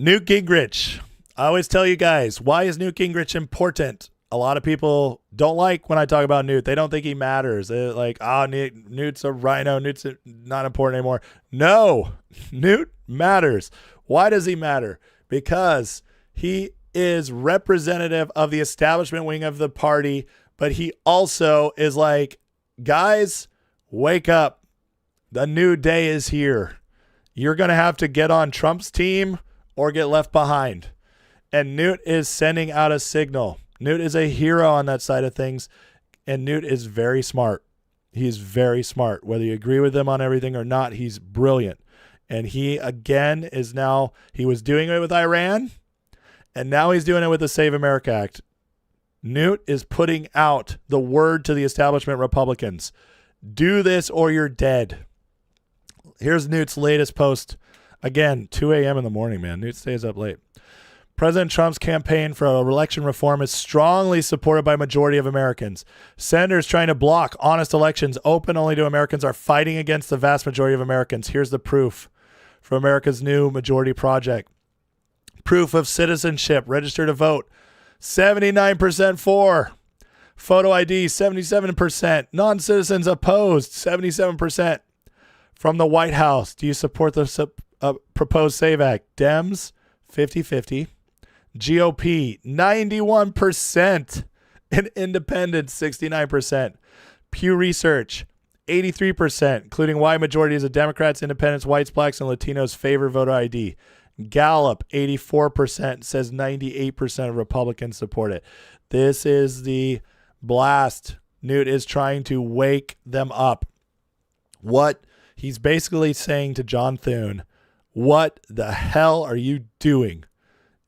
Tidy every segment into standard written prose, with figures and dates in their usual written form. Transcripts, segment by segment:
Newt Gingrich. I always tell you guys, why is Newt Gingrich important? A lot of people don't like when I talk about Newt. They don't think he matters. They're like, Newt's a rhino. Newt's not important anymore. No, Newt matters. Why does he matter? Because he is representative of the establishment wing of the party, but he also is like, guys, wake up. The new day is here. You're going to have to get on Trump's team or get left behind. And Newt is sending out a signal. Newt is a hero on that side of things, and Newt is very smart. He's very smart. Whether you agree with him on everything or not, he's brilliant. And he, again, he was doing it with Iran, and now he's doing it with the Save America Act. Newt is putting out the word to the establishment Republicans. Do this or you're dead. Here's Newt's latest post. Again, 2 a.m. in the morning, man. Newt stays up late. President Trump's campaign for election reform is strongly supported by a majority of Americans. Senators trying to block honest elections open only to Americans are fighting against the vast majority of Americans. Here's the proof from America's new majority project. Proof of citizenship, register to vote, 79% for. Photo ID, 77%. Non-citizens opposed, 77%. From the White House, do you support the proposed SAVE Act? Dems, 50-50. GOP, 91%. And independents, 69%. Pew Research, 83%, including wide majorities of Democrats, independents, whites, blacks, and Latinos favor voter ID. Gallup, 84%, says 98% of Republicans support it. This is the blast. Newt is trying to wake them up. What he's basically saying to John Thune, what the hell are you doing?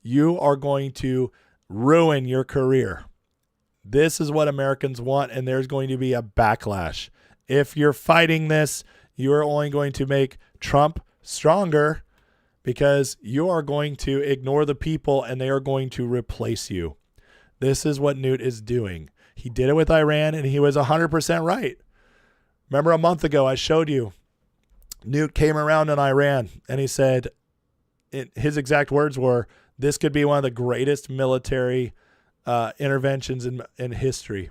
You are going to ruin your career. This is what Americans want, and there's going to be a backlash. If you're fighting this, you are only going to make Trump stronger because you are going to ignore the people and they are going to replace you. This is what Newt is doing. He did it with Iran, and he was 100% right. Remember a month ago, I showed you Newt came around in Iran, and he said, his exact words were, this could be one of the greatest military interventions in history.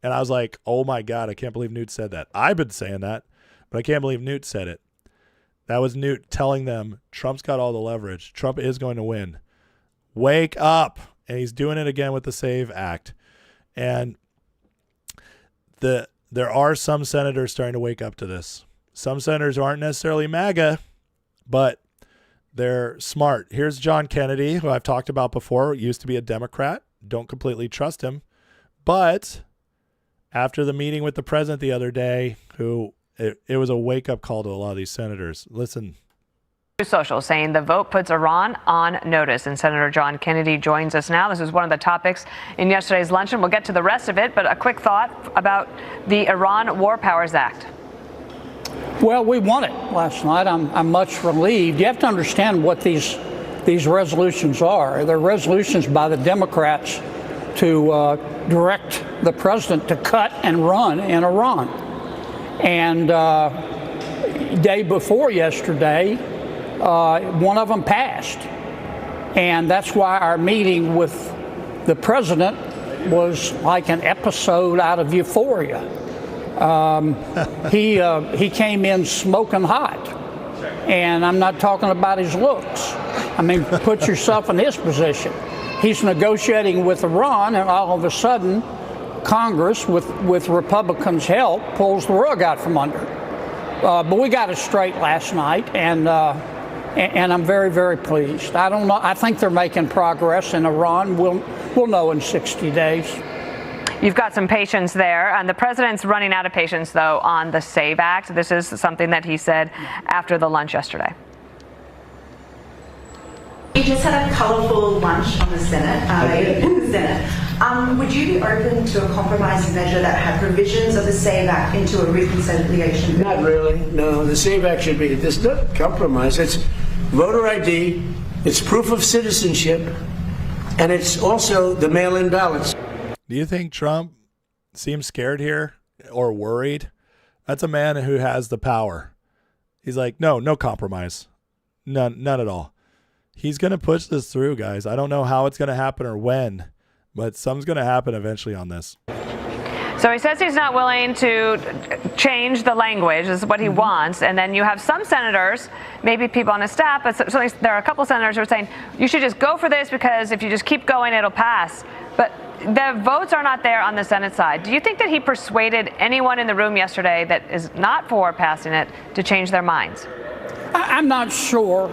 And I was like, oh my God, I can't believe Newt said that. I've been saying that, but I can't believe Newt said it. That was Newt telling them Trump's got all the leverage. Trump is going to win. Wake up. And he's doing it again with the SAVE Act. And there are some senators starting to wake up to this. Some senators aren't necessarily MAGA, but they're smart. Here's John Kennedy, who I've talked about before, used to be a Democrat. Don't completely trust him. But after the meeting with the president the other day, it was a wake-up call to a lot of these senators. Listen. Social saying the vote puts Iran on notice, and Senator John Kennedy joins us now. This is one of the topics in yesterday's luncheon. We'll get to the rest of it, but a quick thought about the Iran War Powers Act. Well, we won it last night. I'm much relieved. You have to understand what these resolutions are. They're resolutions by the Democrats to direct the president to cut and run in Iran. And day before yesterday, one of them passed. And that's why our meeting with the president was like an episode out of Euphoria. He came in smoking hot. And I'm not talking about his looks. I mean, put yourself in his position. He's negotiating with Iran, and all of a sudden, Congress, with Republicans' help, pulls the rug out from under. But we got it straight last night, and I'm very, very pleased. I don't know. I think they're making progress in Iran. We'll know in 60 days. You've got some patience there, and the president's running out of patience, though, on the SAVE Act. This is something that he said after the lunch yesterday. You just had a colourful lunch on the Senate, would you be open to a compromise measure that had provisions of the SAVE Act into a reconciliation? Not really. No, the SAVE Act should be. There's no compromise. It's voter ID, it's proof of citizenship, and it's also the mail-in ballots. Do you think Trump seems scared here or worried? That's a man who has the power. He's like, no compromise. None at all. He's going to push this through, guys. I don't know how it's going to happen or when, but something's going to happen eventually on this. So he says he's not willing to change the language. This is what he wants. And then you have some senators, maybe people on his staff, but certainly there are a couple senators who are saying you should just go for this because if you just keep going, it'll pass. But the votes are not there on the Senate side. Do you think that he persuaded anyone in the room yesterday that is not for passing it to change their minds? I'm not sure.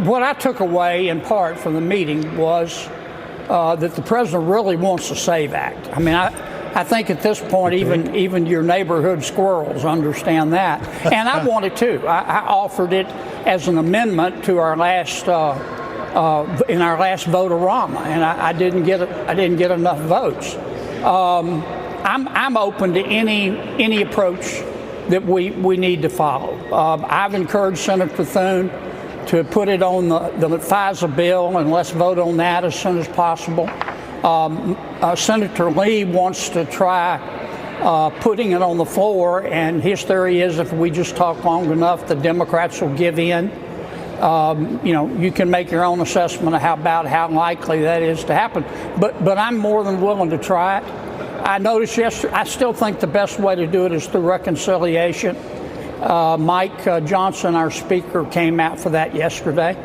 What I took away in part from the meeting was that the president really wants the SAVE Act. I mean, I think at this point, even your neighborhood squirrels understand that, and I want it too. I offered it as an amendment to our last in our last vote-a-rama, and I didn't get enough votes. I'm open to any approach that we need to follow. I've encouraged Senator Thune to put it on the FISA bill, and let's vote on that as soon as possible. Senator Lee wants to try putting it on the floor, and his theory is if we just talk long enough, the Democrats will give in. You can make your own assessment of how likely that is to happen. But I'm more than willing to try it. I noticed yesterday, I still think the best way to do it is through reconciliation. Mike Johnson, our speaker, came out for that yesterday.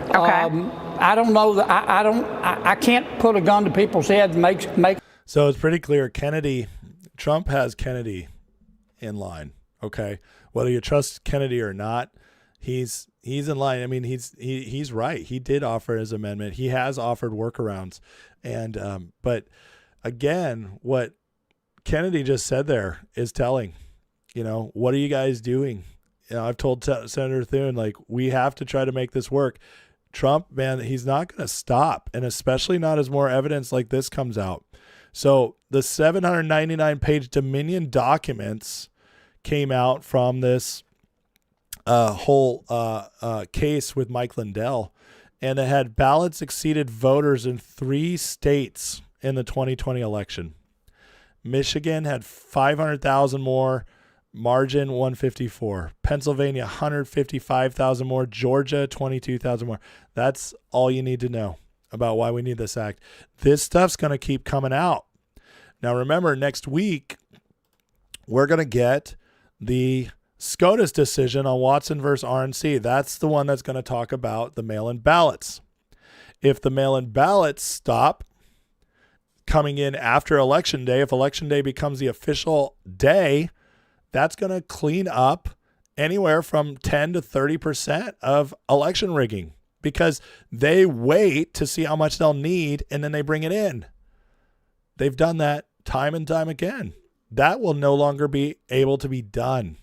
Okay. I don't know that I can't put a gun to people's heads and make. So it's pretty clear. Trump has Kennedy in line. Okay, whether you trust Kennedy or not, he's in line. I mean, he's right. He did offer his amendment. He has offered workarounds, and but again, what Kennedy just said there is telling. What are you guys doing? I've told Senator Thune, we have to try to make this work. Trump, man, he's not going to stop, and especially not as more evidence like this comes out. So the 799-page Dominion documents came out from this whole case with Mike Lindell, and it had ballots exceeded voters in 3 states in the 2020 election. Michigan had 500,000 more. Margin 154. Pennsylvania 155,000 more. Georgia 22,000 more. That's all you need to know about why we need this act. This stuff's going to keep coming out. Now remember, next week we're going to get the SCOTUS decision on Watson versus RNC. That's the one that's going to talk about the mail-in ballots. If the mail-in ballots stop coming in after Election Day, if Election Day becomes the official day, that's going to clean up anywhere from 10 to 30% of election rigging because they wait to see how much they'll need and then they bring it in. They've done that time and time again. That will no longer be able to be done.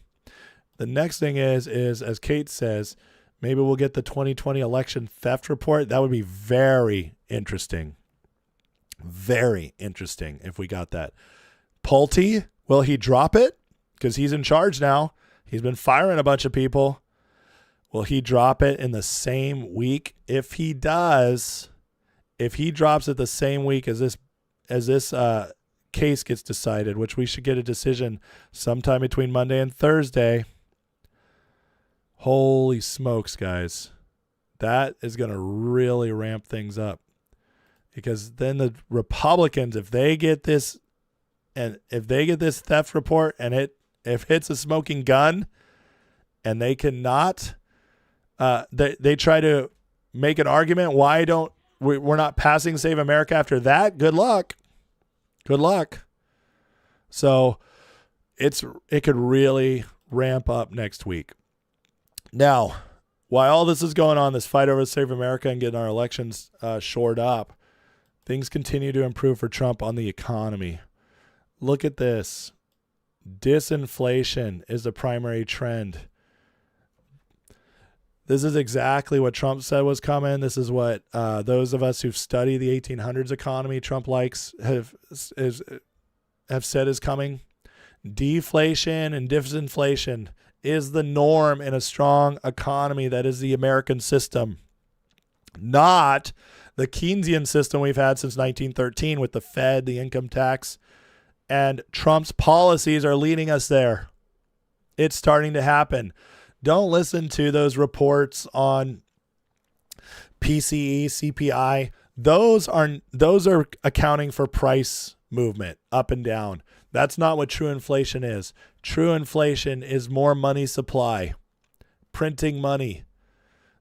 The next thing is as Kate says, maybe we'll get the 2020 election theft report. That would be very interesting. Very interesting if we got that. Pulte, will he drop it? Because he's in charge now. He's been firing a bunch of people. Will he drop it in the same week? If he does, if he drops it the same week as this case gets decided, which we should get a decision sometime between Monday and Thursday. Holy smokes, guys. That is going to really ramp things up. Because then the Republicans, if they get this theft report and if it's a smoking gun and they cannot, they try to make an argument, we're not passing Save America after that? Good luck. So it could really ramp up next week. Now, while all this is going on, this fight over Save America and getting our elections shored up, things continue to improve for Trump on the economy. Look at this. Disinflation is the primary trend. This is exactly what Trump said was coming. This is what those of us who've studied the 1800s economy Trump likes have said is coming. Deflation and disinflation is the norm in a strong economy that is the American system, not the Keynesian system we've had since 1913 with the Fed, the income tax. And Trump's policies are leading us there. It's starting to happen. Don't listen to those reports on PCE, CPI, those are accounting for price movement up and down. That's not what true inflation is. True inflation is more money supply, printing money.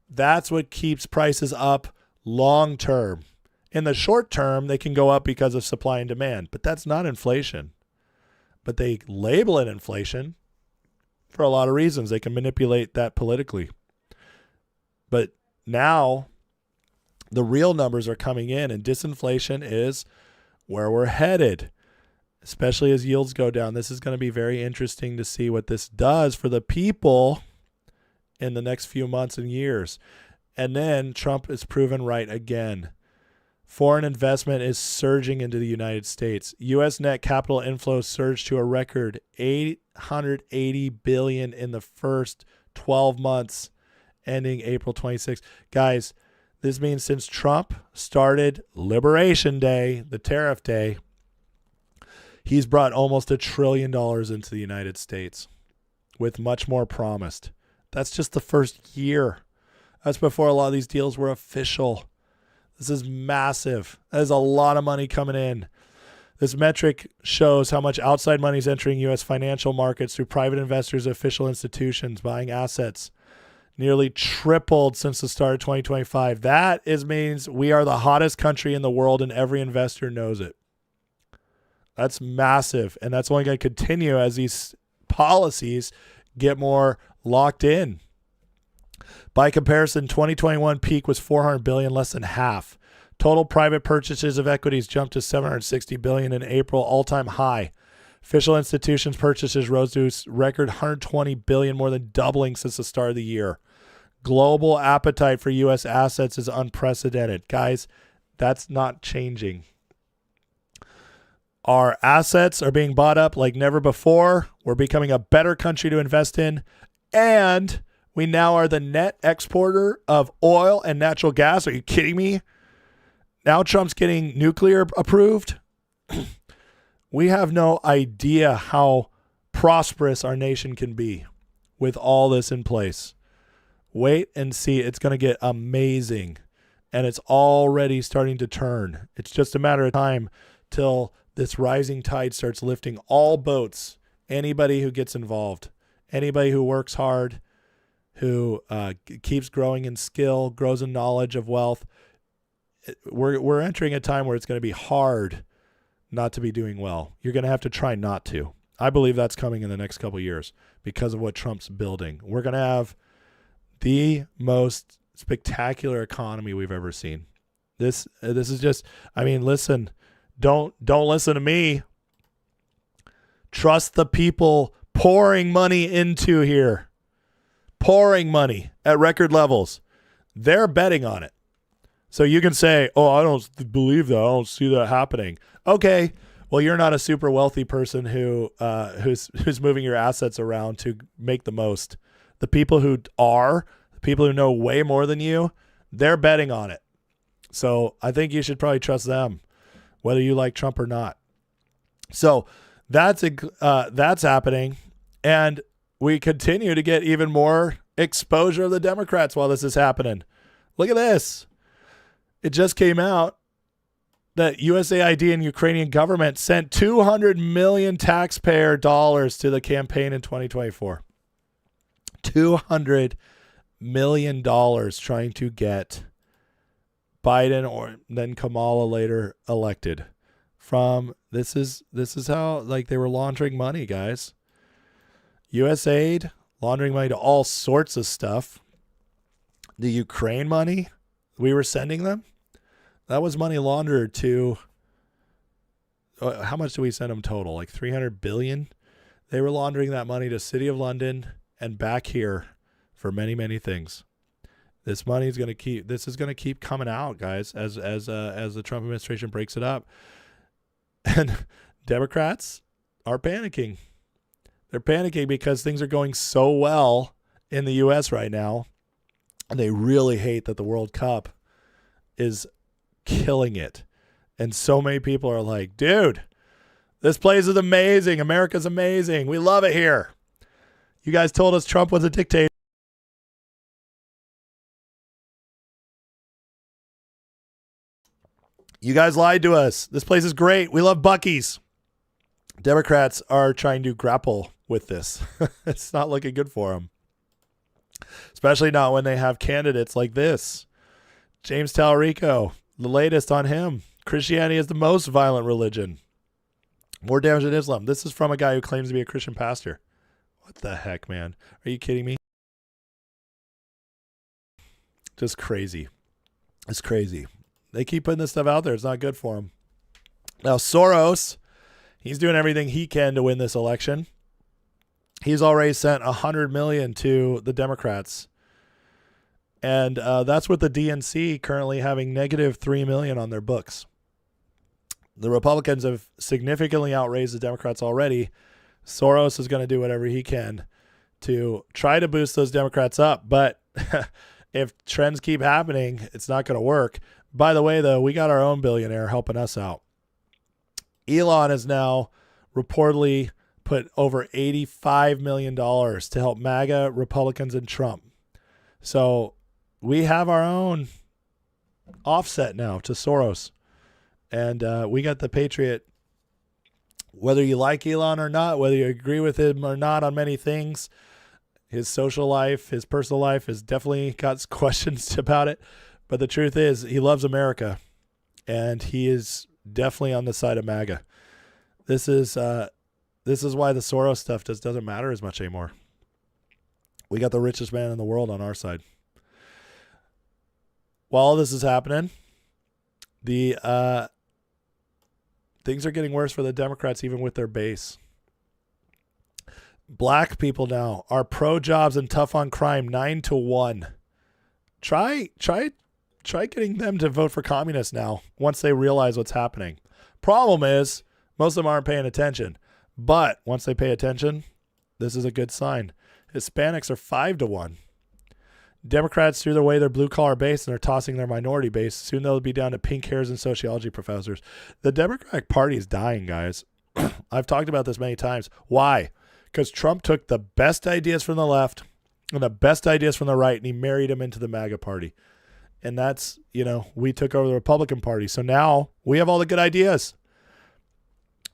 That's what keeps prices up long term. In the short term, they can go up because of supply and demand, but that's not inflation. But they label it inflation for a lot of reasons. They can manipulate that politically. But now the real numbers are coming in, and disinflation is where we're headed, especially as yields go down. This is going to be very interesting to see what this does for the people in the next few months and years. And then Trump is proven right again. Foreign investment is surging into the United States. U.S. net capital inflows surged to a record $880 billion in the first 12 months, ending April 26. Guys, this means since Trump started Liberation Day, the tariff day, he's brought almost $1 trillion into the United States, with much more promised. That's just the first year. That's before a lot of these deals were official. This is massive. That is a lot of money coming in. This metric shows how much outside money is entering U.S. financial markets through private investors, official institutions buying assets. Nearly tripled since the start of 2025. That means we are the hottest country in the world, and every investor knows it. That's massive, and that's only going to continue as these policies get more locked in. By comparison, 2021 peak was $400 billion, less than half. Total private purchases of equities jumped to $760 billion in April, all-time high. Official institutions purchases rose to a record $120 billion, more than doubling since the start of the year. Global appetite for U.S. assets is unprecedented. Guys, that's not changing. Our assets are being bought up like never before. We're becoming a better country to invest in. And we now are the net exporter of oil and natural gas. Are you kidding me? Now Trump's getting nuclear approved. We have no idea how prosperous our nation can be with all this in place. Wait and see. It's going to get amazing. And it's already starting to turn. It's just a matter of time till this rising tide starts lifting all boats. Anybody who gets involved, anybody who works hard, who keeps growing in skill, grows in knowledge of wealth. We're entering a time where it's going to be hard not to be doing well. You're going to have to try not to. I believe that's coming in the next couple of years because of what Trump's building. We're going to have the most spectacular economy we've ever seen. This is just, I mean, listen, don't listen to me. Trust the people pouring money into here. Pouring money at record levels. They're betting on it. So you can say, oh, I don't believe that. I don't see that happening. Okay, well, you're not a super wealthy person who's moving your assets around to make the most. The people who are, the people who know way more than you, they're betting on it. So I think you should probably trust them, whether you like Trump or not. So that's happening. And we continue to get even more exposure of the Democrats while this is happening. Look at this. It just came out that USAID and Ukrainian government sent $200 million taxpayer dollars to the campaign in 2024. $200 million trying to get Biden or then Kamala later elected. This is how, like, they were laundering money, guys. USAID laundering money to all sorts of stuff. The Ukraine money we were sending them, that was money laundered to, how much do we send them total? Like $300 billion. They were laundering that money to City of London and back here for many, many things. This money is going to keep coming out, guys, as the Trump administration breaks it up. And Democrats are panicking. They're panicking because things are going so well in the U.S. right now. And they really hate that the World Cup is killing it. And so many people are like, dude, this place is amazing. America's amazing. We love it here. You guys told us Trump was a dictator. You guys lied to us. This place is great. We love Buc-ee's. Democrats are trying to grapple with this. It's not looking good for them. Especially not when they have candidates like this. James Talarico, the latest on him. Christianity is the most violent religion. More damage than Islam. This is from a guy who claims to be a Christian pastor. What the heck, man? Are you kidding me? Just crazy. It's crazy. They keep putting this stuff out there. It's not good for them. Now, Soros, he's doing everything he can to win this election. He's already sent $100 million to the Democrats. And that's with the DNC currently having negative $3 million on their books. The Republicans have significantly outraised the Democrats already. Soros is going to do whatever he can to try to boost those Democrats up. But if trends keep happening, it's not going to work. By the way, though, we got our own billionaire helping us out. Elon has now reportedly put over $85 million to help MAGA, Republicans, and Trump. So we have our own offset now to Soros. And we got the Patriot. Whether you like Elon or not, whether you agree with him or not on many things, his social life, his personal life has definitely got questions about it. But the truth is, he loves America, and he is definitely on the side of MAGA. This is why the Soros stuff just doesn't matter as much anymore. We got the richest man in the world on our side. While all this is happening, the things are getting worse for the Democrats, even with their base. Black people now are pro-jobs and tough on crime, 9-1. Try getting them to vote for communists now once they realize what's happening. Problem is, most of them aren't paying attention. But once they pay attention, this is a good sign. Hispanics are 5-1. Democrats threw away their blue-collar base and they're tossing their minority base. Soon they'll be down to pink hairs and sociology professors. The Democratic Party is dying, guys. I've talked about this many times. Why? Because Trump took the best ideas from the left and the best ideas from the right, and he married them into the MAGA party. And that's, we took over the Republican Party. So now we have all the good ideas.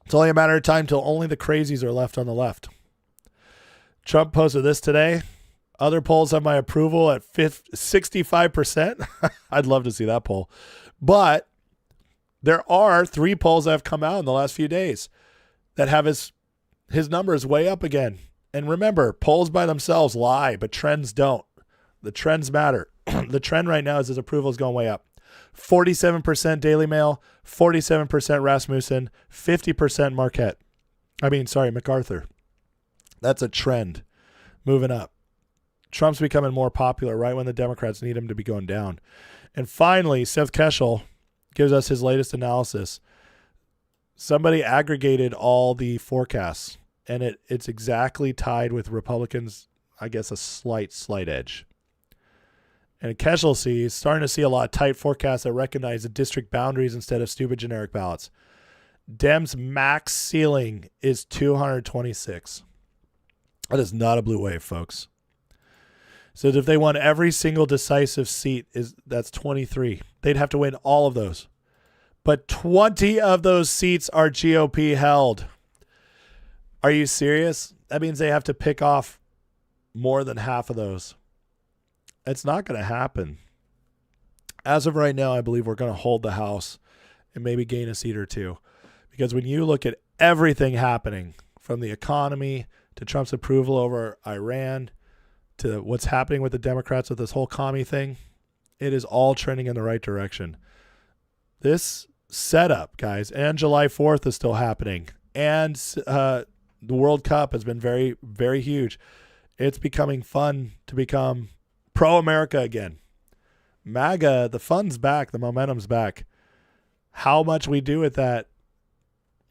It's only a matter of time till only the crazies are left on the left. Trump posted this today. Other polls have my approval at 65%. I'd love to see that poll. But there are 3 polls that have come out in the last few days that have his numbers way up again. And remember, polls by themselves lie, but trends don't. The trends matter. The trend right now is his approval is going way up. 47% Daily Mail, 47% Rasmussen, 50% MacArthur. That's a trend moving up. Trump's becoming more popular right when the Democrats need him to be going down. And finally, Seth Keshel gives us his latest analysis. Somebody aggregated all the forecasts, and it's exactly tied with Republicans, I guess, a slight edge. And Keshel starting to see a lot of tight forecasts that recognize the district boundaries instead of stupid generic ballots. Dems' max ceiling is 226. That is not a blue wave, folks. So if they won every single decisive seat, that's 23. They'd have to win all of those. But 20 of those seats are GOP held. Are you serious? That means they have to pick off more than half of those. It's not going to happen. As of right now, I believe we're going to hold the House and maybe gain a seat or two. Because when you look at everything happening, from the economy to Trump's approval over Iran, to what's happening with the Democrats with this whole commie thing, it is all trending in the right direction. This setup, guys, and July 4th is still happening. And the World Cup has been very, very huge. It's becoming fun to become pro-America again. MAGA, the fun's back, the momentum's back. How much we do with that,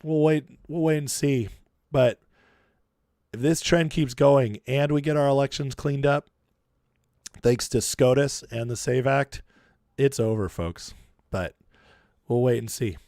we'll wait and see. But if this trend keeps going and we get our elections cleaned up, thanks to SCOTUS and the SAVE Act, it's over, folks. But we'll wait and see.